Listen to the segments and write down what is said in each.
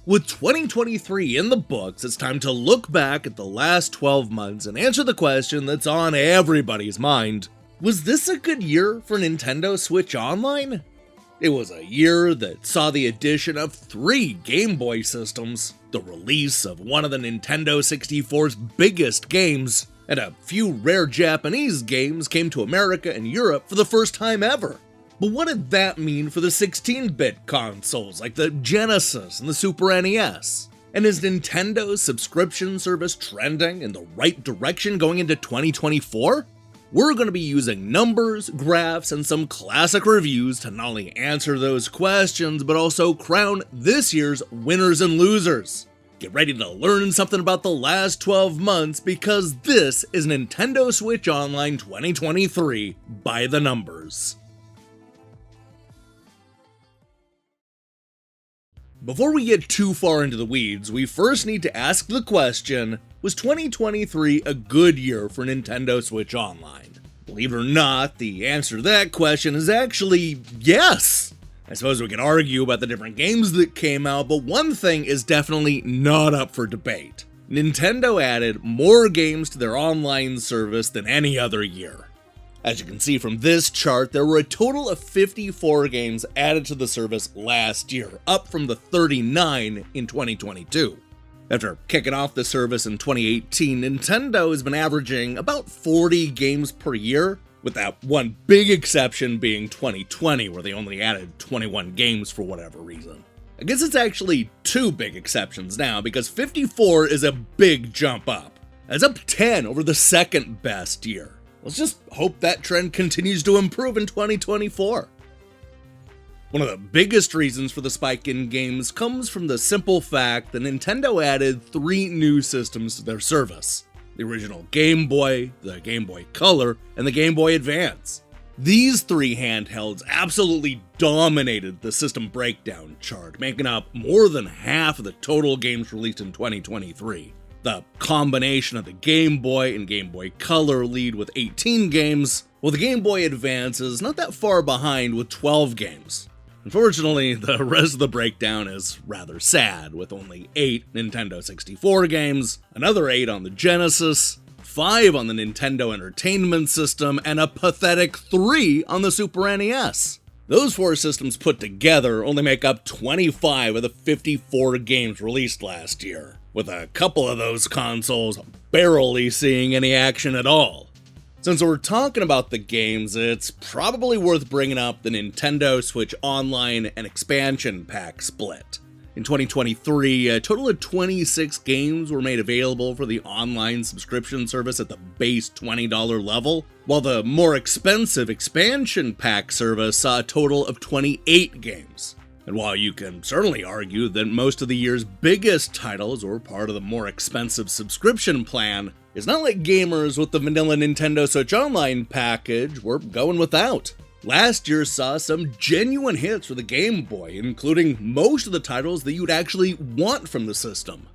With 2023 in the books, it's time to look back at the last 12 months and answer the question that's on everybody's mind. Was this a good year for Nintendo Switch Online? It was a year that saw the addition of 3 Game Boy systems, the release of one of the Nintendo 64's biggest games, and a few rare Japanese games came to America and Europe for the first time ever. But what did that mean for the 16-bit consoles like the Genesis and the Super NES? And is Nintendo's subscription service trending in the right direction going into 2024? We're going to be using numbers, graphs, and some classic reviews to not only answer those questions, but also crown this year's winners and losers. Get ready to learn something about the last 12 months because this is Nintendo Switch Online 2023 by the numbers. Before we get too far into the weeds, we first need to ask the question, was 2023 a good year for Nintendo Switch Online? Believe it or not, the answer to that question is actually yes. I suppose we could argue about the different games that came out, but one thing is definitely not up for debate. Nintendo added more games to their online service than any other year. As you can see from this chart, there were a total of 54 games added to the service last year, up from the 39 in 2022. After kicking off the service in 2018, Nintendo has been averaging about 40 games per year, with that one big exception being 2020, where they only added 21 games for whatever reason. I guess it's actually 2 big exceptions now, because 54 is a big jump up. That's up 10 over the second best year. Let's just hope that trend continues to improve in 2024. One of the biggest reasons for the spike in games comes from the simple fact that Nintendo added 3 new systems to their service: the original Game Boy, the Game Boy Color, and the Game Boy Advance. These 3 handhelds absolutely dominated the system breakdown chart, making up more than half of the total games released in 2023. The combination of the Game Boy and Game Boy Color lead with 18 games, while the Game Boy Advance is not that far behind with 12 games. Unfortunately, the rest of the breakdown is rather sad, with only 8 Nintendo 64 games, another 8 on the Genesis, 5 on the Nintendo Entertainment System, and a pathetic 3 on the Super NES. Those 4 systems put together only make up 25 of the 54 games released last year, with a couple of those consoles barely seeing any action at all. Since we're talking about the games, it's probably worth bringing up the Nintendo Switch Online and Expansion Pack split. In 2023, a total of 26 games were made available for the online subscription service at the base $20 level, while the more expensive Expansion Pack service saw a total of 28 games. And while you can certainly argue that most of the year's biggest titles were part of the more expensive subscription plan, it's not like gamers with the vanilla Nintendo Switch Online package were going without. Last year saw some genuine hits for the Game Boy, including most of the titles that you'd actually want from the system.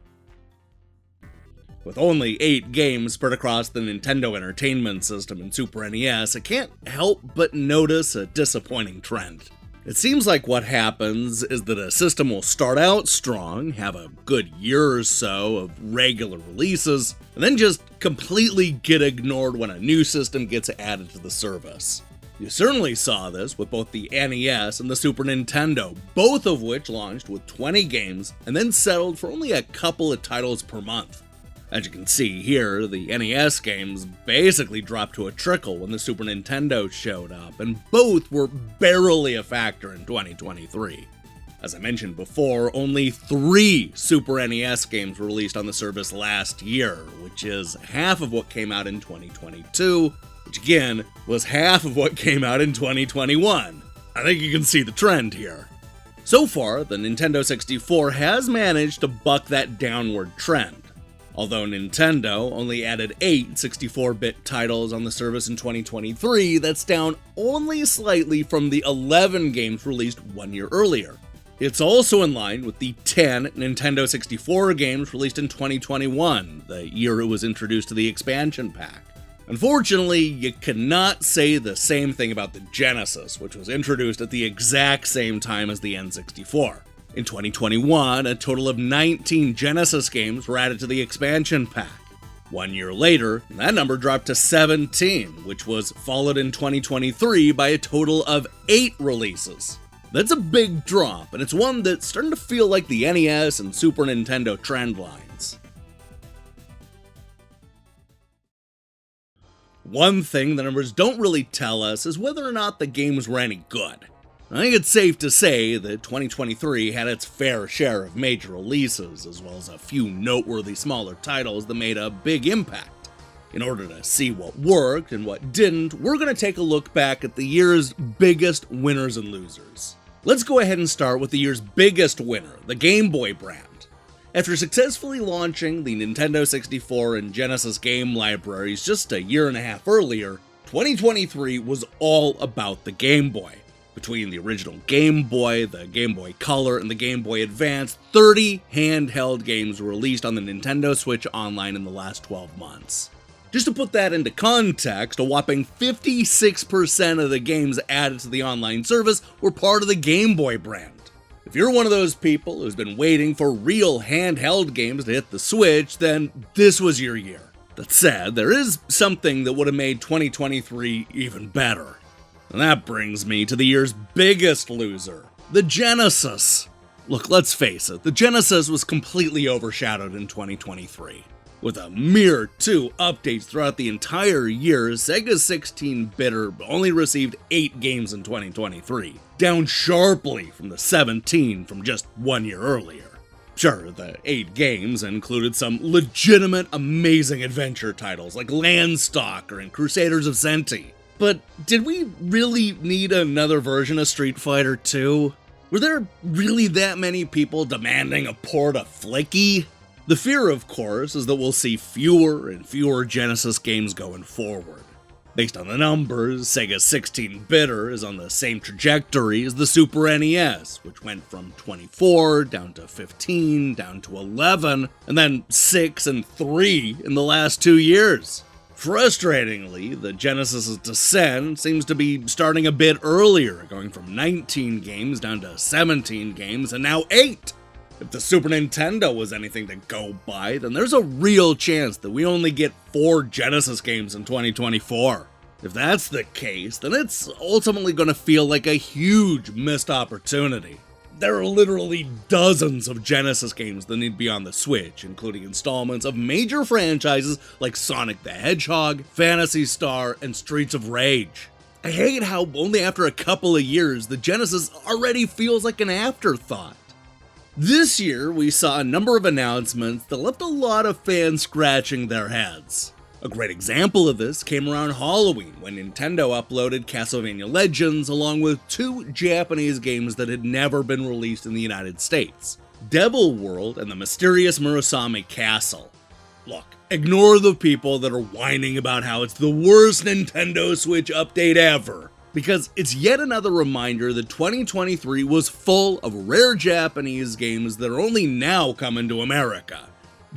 With only 8 games spread across the Nintendo Entertainment System and Super NES, I can't help but notice a disappointing trend. It seems like what happens is that a system will start out strong, have a good year or so of regular releases, and then just completely get ignored when a new system gets added to the service. You certainly saw this with both the NES and the Super Nintendo, both of which launched with 20 games and then settled for only a couple of titles per month. As you can see here, the NES games basically dropped to a trickle when the Super Nintendo showed up, and both were barely a factor in 2023. As I mentioned before, only 3 Super NES games were released on the service last year, which is half of what came out in 2022, which again was half of what came out in 2021. I think you can see the trend here. So far, the Nintendo 64 has managed to buck that downward trend. Although Nintendo only added 8 64-bit titles on the service in 2023, that's down only slightly from the 11 games released 1 year earlier. It's also in line with the 10 Nintendo 64 games released in 2021, the year it was introduced to the expansion pack. Unfortunately, you cannot say the same thing about the Genesis, which was introduced at the exact same time as the N64. In 2021, a total of 19 Genesis games were added to the expansion pack. 1 year later, that number dropped to 17, which was followed in 2023 by a total of 8 releases. That's a big drop, and it's one that's starting to feel like the NES and Super Nintendo trend lines. One thing the numbers don't really tell us is whether or not the games were any good. I think it's safe to say that 2023 had its fair share of major releases, as well as a few noteworthy smaller titles that made a big impact. In order to see what worked and what didn't, we're going to take a look back at the year's biggest winners and losers. Let's go ahead and start with the year's biggest winner, the Game Boy brand. After successfully launching the Nintendo 64 and Genesis game libraries just a year and a half earlier, 2023 was all about the Game Boy. Between the original Game Boy, the Game Boy Color, and the Game Boy Advance, 30 handheld games were released on the Nintendo Switch Online in the last 12 months. Just to put that into context, a whopping 56% of the games added to the online service were part of the Game Boy brand. If you're one of those people who's been waiting for real handheld games to hit the Switch, then this was your year. That said, there is something that would have made 2023 even better. And that brings me to the year's biggest loser, the Genesis. Look, let's face it, the Genesis was completely overshadowed in 2023. With a mere 2 updates throughout the entire year, Sega's 16-bitter only received 8 games in 2023, down sharply from the 17 from just 1 year earlier. Sure, the 8 games included some legitimate amazing adventure titles like Landstalker and Crusaders of Senti. But did we really need another version of Street Fighter 2? Were there really that many people demanding a port of Flicky? The fear, of course, is that we'll see fewer and fewer Genesis games going forward. Based on the numbers, Sega's 16-bitter is on the same trajectory as the Super NES, which went from 24 down to 15, down to 11, and then 6 and 3 in the last 2 years. Frustratingly, the Genesis's descent seems to be starting a bit earlier, going from 19 games down to 17 games and now 8. If the Super Nintendo was anything to go by, then there's a real chance that we only get 4 Genesis games in 2024. If that's the case, then it's ultimately going to feel like a huge missed opportunity. There are literally dozens of Genesis games that need to be on the Switch, including installments of major franchises like Sonic the Hedgehog, Phantasy Star, and Streets of Rage. I hate how only after a couple of years, the Genesis already feels like an afterthought. This year, we saw a number of announcements that left a lot of fans scratching their heads. A great example of this came around Halloween when Nintendo uploaded Castlevania Legends along with 2 Japanese games that had never been released in the United States, Devil World and the Mysterious Murasame Castle. Look, ignore the people that are whining about how it's the worst Nintendo Switch update ever, because it's yet another reminder that 2023 was full of rare Japanese games that are only now coming to America.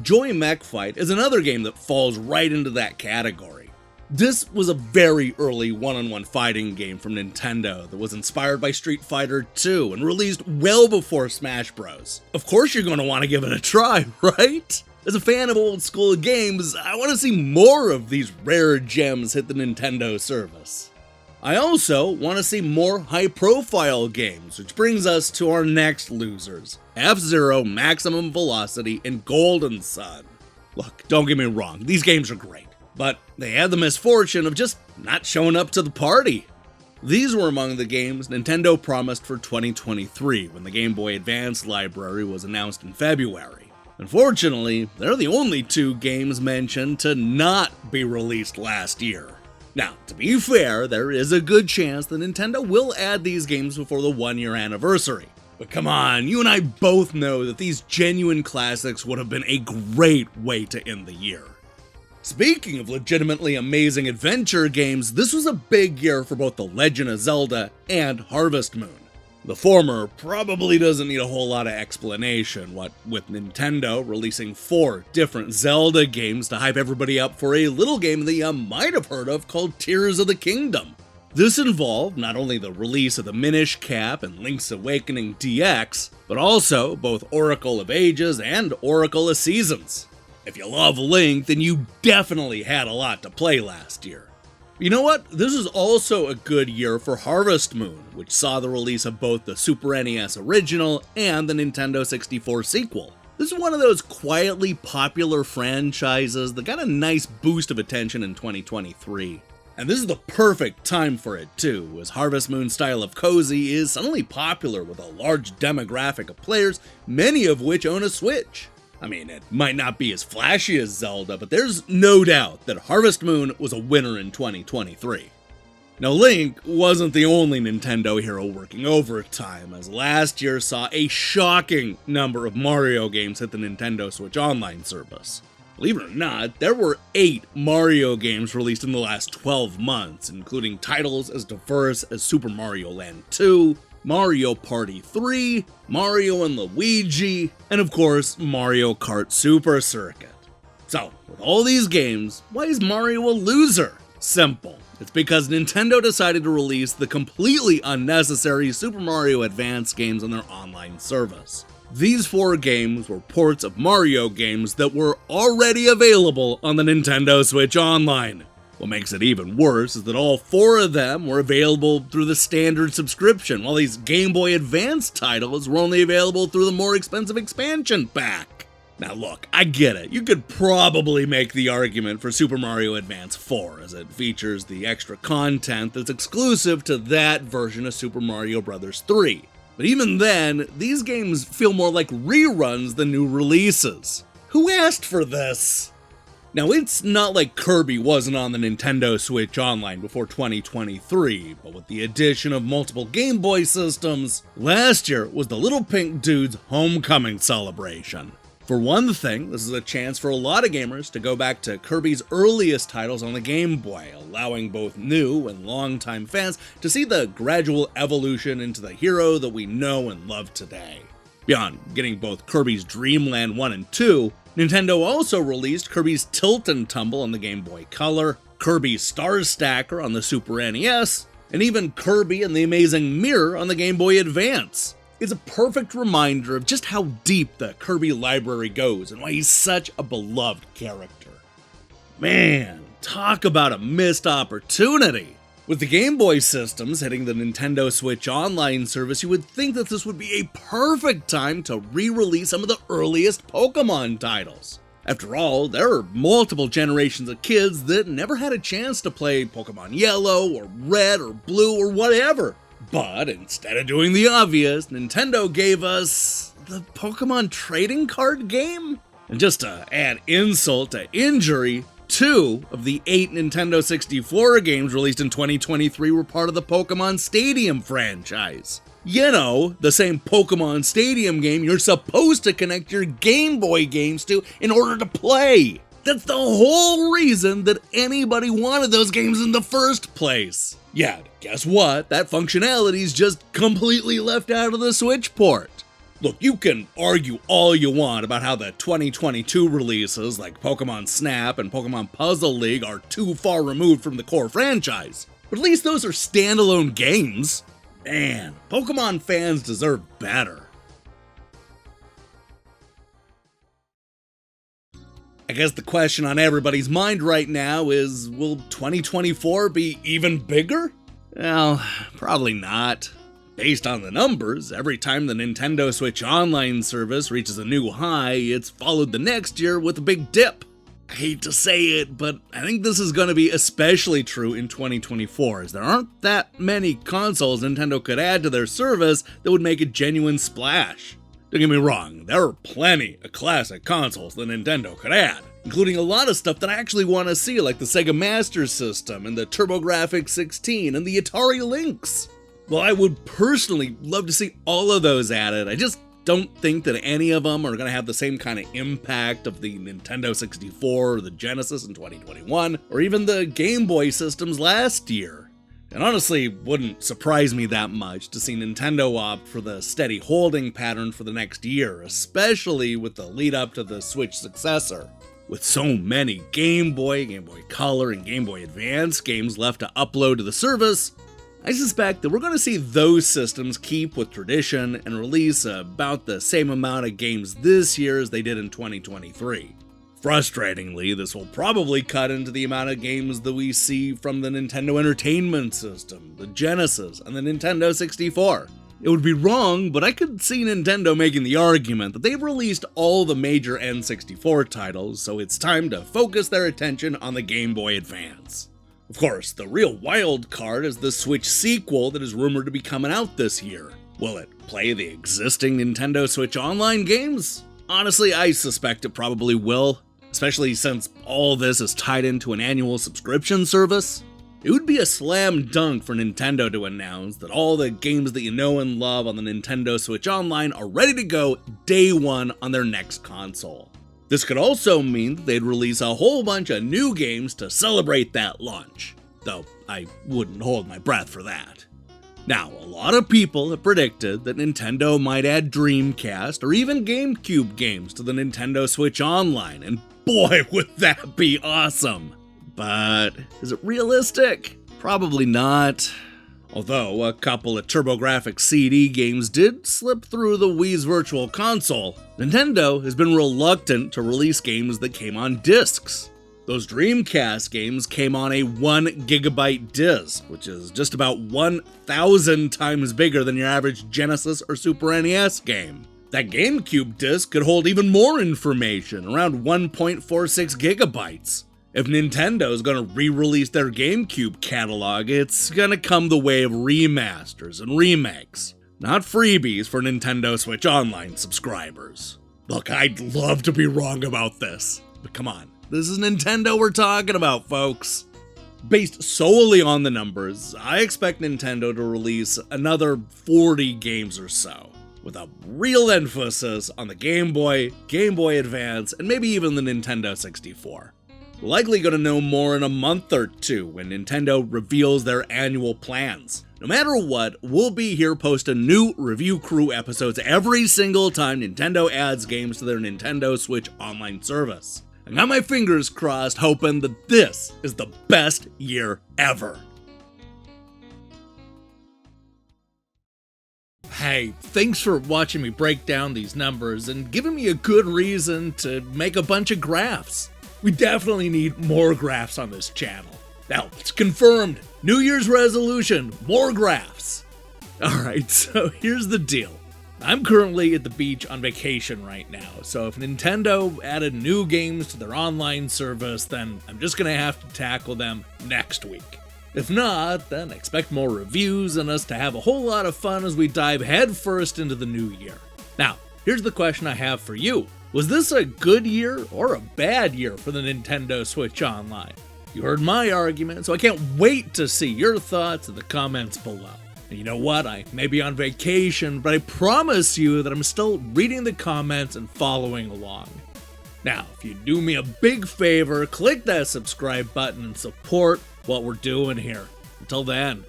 Joy Mech Fight is another game that falls right into that category. This was a very early one-on-one fighting game from Nintendo that was inspired by Street Fighter 2 and released well before Smash Bros. Of course you're going to want to give it a try, right? As a fan of old school games, I want to see more of these rare gems hit the Nintendo service. I also want to see more high-profile games, which brings us to our next losers, F-Zero, Maximum Velocity, and Golden Sun. Look, don't get me wrong, these games are great, but they had the misfortune of just not showing up to the party. These were among the games Nintendo promised for 2023 when the Game Boy Advance library was announced in February. Unfortunately, they're the only 2 games mentioned to not be released last year. Now, to be fair, there is a good chance that Nintendo will add these games before the 1-year anniversary. But come on, you and I both know that these genuine classics would have been a great way to end the year. Speaking of legitimately amazing adventure games, this was a big year for both The Legend of Zelda and Harvest Moon. The former probably doesn't need a whole lot of explanation, what with Nintendo releasing 4 different Zelda games to hype everybody up for a little game that you might have heard of called Tears of the Kingdom. This involved not only the release of the Minish Cap and Link's Awakening DX, but also both Oracle of Ages and Oracle of Seasons. If you love Link, then you definitely had a lot to play last year. You know what? This is also a good year for Harvest Moon, which saw the release of both the Super NES original and the Nintendo 64 sequel. This is one of those quietly popular franchises that got a nice boost of attention in 2023. And this is the perfect time for it too, as Harvest Moon's style of cozy is suddenly popular with a large demographic of players, many of which own a Switch. I mean, it might not be as flashy as Zelda, but there's no doubt that Harvest Moon was a winner in 2023. Now, Link wasn't the only Nintendo hero working overtime, as last year saw a shocking number of Mario games hit the Nintendo Switch Online service. Believe it or not, there were 8 Mario games released in the last 12 months, including titles as diverse as Super Mario Land 2, Mario Party 3, Mario & Luigi, and of course, Mario Kart Super Circuit. So, with all these games, why is Mario a loser? Simple. It's because Nintendo decided to release the completely unnecessary Super Mario Advance games on their online service. These 4 games were ports of Mario games that were already available on the Nintendo Switch Online. What makes it even worse is that all 4 of them were available through the standard subscription, while these Game Boy Advance titles were only available through the more expensive expansion pack. Now look, I get it, you could probably make the argument for Super Mario Advance 4, as it features the extra content that's exclusive to that version of Super Mario Bros. 3. But even then, these games feel more like reruns than new releases. Who asked for this? Now, it's not like Kirby wasn't on the Nintendo Switch Online before 2023, but with the addition of multiple Game Boy systems, last year was the Little Pink Dude's homecoming celebration. For one thing, this is a chance for a lot of gamers to go back to Kirby's earliest titles on the Game Boy, allowing both new and longtime fans to see the gradual evolution into the hero that we know and love today. Beyond getting both Kirby's Dream Land 1 and 2, Nintendo also released Kirby's Tilt and Tumble on the Game Boy Color, Kirby's Star Stacker on the Super NES, and even Kirby and the Amazing Mirror on the Game Boy Advance. It's a perfect reminder of just how deep the Kirby library goes and why he's such a beloved character. Man, talk about a missed opportunity! With the Game Boy systems hitting the Nintendo Switch Online service, you would think that this would be a perfect time to re-release some of the earliest Pokemon titles. After all, there are multiple generations of kids that never had a chance to play Pokemon Yellow or Red or Blue or whatever. But instead of doing the obvious, Nintendo gave us the Pokemon trading card game? And just to add insult to injury, 2 of the 8 Nintendo 64 games released in 2023 were part of the Pokemon Stadium franchise. You know, the same Pokemon Stadium game you're supposed to connect your Game Boy games to in order to play. That's the whole reason that anybody wanted those games in the first place. Yeah, guess what? That functionality's just completely left out of the Switch port. Look, you can argue all you want about how the 2022 releases like Pokemon Snap and Pokemon Puzzle League are too far removed from the core franchise, but at least those are standalone games. Man, Pokemon fans deserve better. I guess the question on everybody's mind right now is, will 2024 be even bigger? Well, probably not. Based on the numbers, every time the Nintendo Switch Online service reaches a new high, it's followed the next year with a big dip. I hate to say it, but I think this is going to be especially true in 2024, as there aren't that many consoles Nintendo could add to their service that would make a genuine splash. Don't get me wrong, there are plenty of classic consoles that Nintendo could add, including a lot of stuff that I actually want to see, like the Sega Master System and the TurboGrafx 16 and the Atari Lynx. Well, I would personally love to see all of those added. I just don't think that any of them are going to have the same kind of impact of the Nintendo 64 or the Genesis in 2021, or even the Game Boy systems last year. And honestly, wouldn't surprise me that much to see Nintendo opt for the steady holding pattern for the next year, especially with the lead up to the Switch successor. With so many Game Boy, Game Boy Color, and Game Boy Advance games left to upload to the service, I suspect that we're going to see those systems keep with tradition and release about the same amount of games this year as they did in 2023. Frustratingly, this will probably cut into the amount of games that we see from the Nintendo Entertainment System, the Genesis, and the Nintendo 64. It would be wrong, but I could see Nintendo making the argument that they've released all the major N64 titles, so it's time to focus their attention on the Game Boy Advance. Of course, the real wild card is the Switch sequel that is rumored to be coming out this year. Will it play the existing Nintendo Switch Online games? Honestly, I suspect it probably will, especially since all this is tied into an annual subscription service. It would be a slam dunk for Nintendo to announce that all the games that you know and love on the Nintendo Switch Online are ready to go day one on their next console. This could also mean that they'd release a whole bunch of new games to celebrate that launch, though I wouldn't hold my breath for that. Now, a lot of people have predicted that Nintendo might add Dreamcast or even GameCube games to the Nintendo Switch Online, and boy, would that be awesome! But is it realistic? Probably not. Although a couple of TurboGrafx CD games did slip through the Wii's Virtual Console, Nintendo has been reluctant to release games that came on discs. Those Dreamcast games came on a 1GB disc, which is just about 1,000 times bigger than your average Genesis or Super NES game. That GameCube disc could hold even more information, around 1.46 gigabytes. If Nintendo's gonna re-release their GameCube catalog, it's gonna come the way of remasters and remakes, not freebies for Nintendo Switch Online subscribers. Look, I'd love to be wrong about this, but come on, this is Nintendo we're talking about, folks. Based solely on the numbers, I expect Nintendo to release another 40 games or so, with a real emphasis on the Game Boy, Game Boy Advance, and maybe even the Nintendo 64. We're likely going to know more in a month or two when Nintendo reveals their annual plans. No matter what, we'll be here posting new Review Crew episodes every single time Nintendo adds games to their Nintendo Switch Online service. I got my fingers crossed hoping that this is the best year ever. Hey, thanks for watching me break down these numbers and giving me a good reason to make a bunch of graphs. We definitely need more graphs on this channel. Now, it's confirmed. New Year's resolution, more graphs. Alright, so here's the deal. I'm currently at the beach on vacation right now, so if Nintendo added new games to their online service, then I'm just gonna have to tackle them next week. If not, then expect more reviews and us to have a whole lot of fun as we dive headfirst into the new year. Now, here's the question I have for you. Was this a good year or a bad year for the Nintendo Switch Online? You heard my argument, so I can't wait to see your thoughts in the comments below. And you know what? I may be on vacation, but I promise you that I'm still reading the comments and following along. Now, if you do me a big favor, click that subscribe button and support what we're doing here. Until then,